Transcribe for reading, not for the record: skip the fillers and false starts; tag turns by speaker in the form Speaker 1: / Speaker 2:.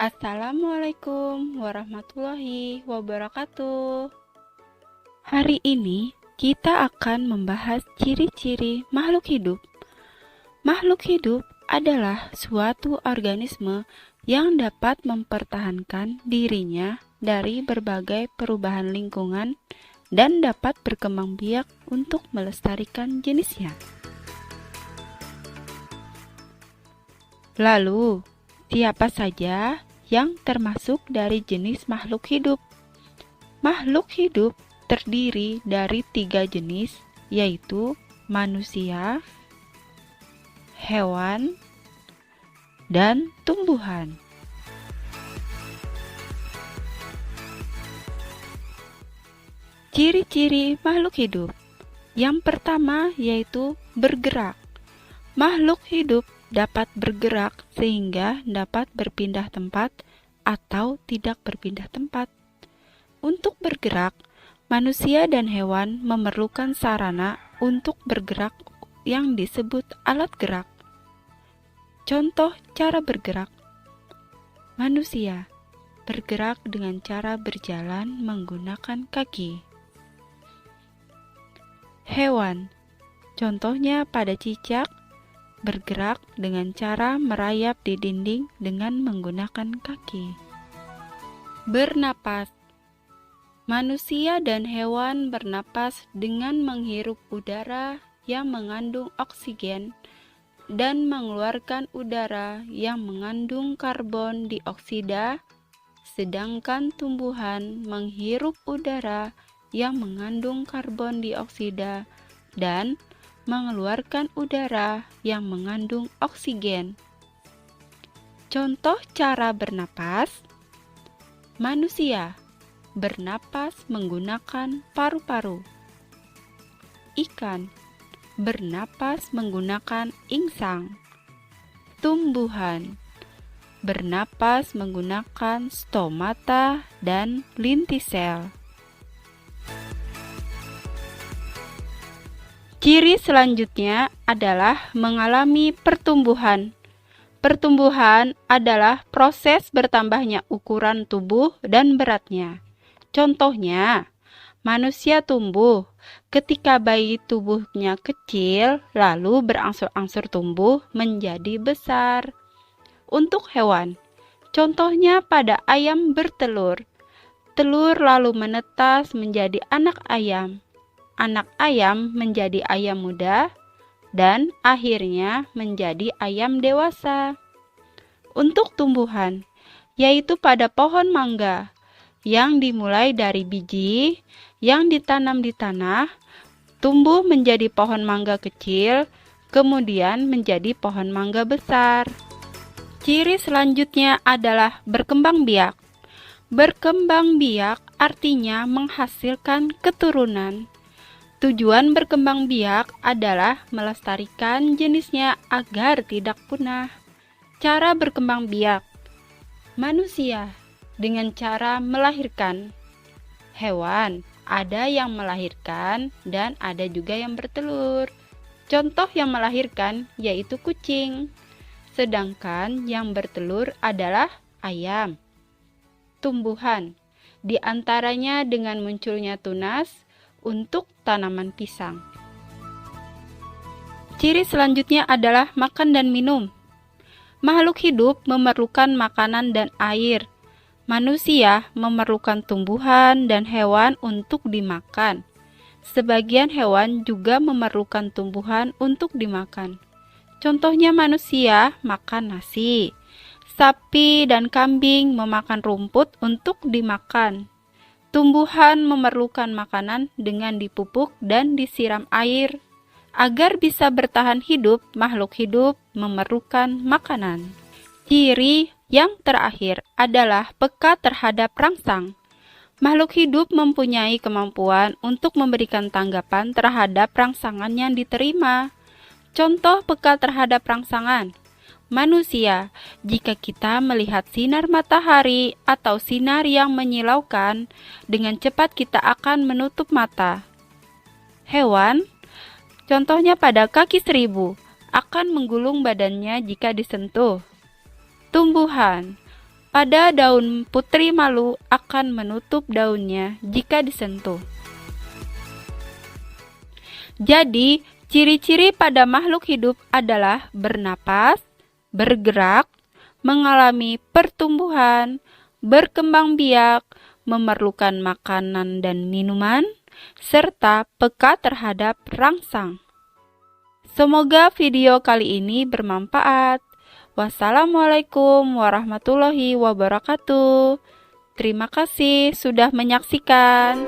Speaker 1: Assalamualaikum warahmatullahi wabarakatuh. Hari ini kita akan membahas ciri-ciri makhluk hidup. Makhluk hidup adalah suatu organisme yang dapat mempertahankan dirinya dari berbagai perubahan lingkungan dan dapat berkembang biak untuk melestarikan jenisnya. Lalu, siapa saja yang termasuk dari jenis makhluk hidup? Makhluk hidup terdiri dari 3 jenis, yaitu manusia, hewan, dan tumbuhan. Ciri-ciri makhluk hidup. Yang pertama yaitu bergerak. Makhluk hidup dapat bergerak sehingga dapat berpindah tempat atau tidak berpindah tempat. Untuk bergerak, manusia dan hewan memerlukan sarana untuk bergerak yang disebut alat gerak. Contoh cara bergerak. Manusia bergerak dengan cara berjalan menggunakan kaki. Hewan, contohnya pada cicak, bergerak dengan cara merayap di dinding dengan menggunakan kaki. Bernapas. Manusia dan hewan bernapas dengan menghirup udara yang mengandung oksigen dan mengeluarkan udara yang mengandung karbon dioksida, sedangkan tumbuhan menghirup udara yang mengandung karbon dioksida dan mengeluarkan udara yang mengandung oksigen. Contoh cara bernapas. Manusia bernapas menggunakan paru-paru. Ikan bernapas menggunakan insang. Tumbuhan bernapas menggunakan stomata dan lentisel. Ciri selanjutnya adalah mengalami pertumbuhan. Pertumbuhan adalah proses bertambahnya ukuran tubuh dan beratnya. Contohnya, manusia tumbuh ketika bayi tubuhnya kecil, lalu berangsur-angsur tumbuh menjadi besar. Untuk hewan, contohnya pada ayam bertelur. Telur lalu menetas menjadi anak ayam. Anak ayam menjadi ayam muda, dan akhirnya menjadi ayam dewasa. Untuk tumbuhan, yaitu pada pohon mangga, yang dimulai dari biji yang ditanam di tanah, tumbuh menjadi pohon mangga kecil, kemudian menjadi pohon mangga besar. Ciri selanjutnya adalah berkembang biak. Berkembang biak artinya menghasilkan keturunan. Tujuan berkembang biak adalah melestarikan jenisnya agar tidak punah. Cara berkembang biak. Manusia dengan cara melahirkan. Hewan, ada yang melahirkan dan ada juga yang bertelur. Contoh yang melahirkan yaitu kucing, sedangkan yang bertelur adalah ayam. Tumbuhan, di antaranya dengan munculnya tunas untuk tanaman pisang. Ciri selanjutnya adalah makan dan minum. Makhluk hidup memerlukan makanan dan air. Manusia memerlukan tumbuhan dan hewan untuk dimakan. Sebagian hewan juga memerlukan tumbuhan untuk dimakan. Contohnya manusia makan nasi. Sapi dan kambing memakan rumput untuk dimakan. Tumbuhan memerlukan makanan dengan dipupuk dan disiram air. Agar bisa bertahan hidup, makhluk hidup memerlukan makanan. Ciri yang terakhir adalah peka terhadap rangsang. Makhluk hidup mempunyai kemampuan untuk memberikan tanggapan terhadap rangsangan yang diterima. Contoh peka terhadap rangsangan. Manusia, jika kita melihat sinar matahari atau sinar yang menyilaukan, dengan cepat kita akan menutup mata. Hewan, contohnya pada kaki seribu, akan menggulung badannya jika disentuh. Tumbuhan, Pada daun putri malu akan menutup daunnya jika disentuh. Jadi, ciri-ciri pada makhluk hidup adalah bernapas, bergerak, mengalami pertumbuhan, berkembang biak, memerlukan makanan dan minuman, serta peka terhadap rangsang. Semoga video kali ini bermanfaat. Wassalamualaikum warahmatullahi wabarakatuh. Terima kasih sudah menyaksikan.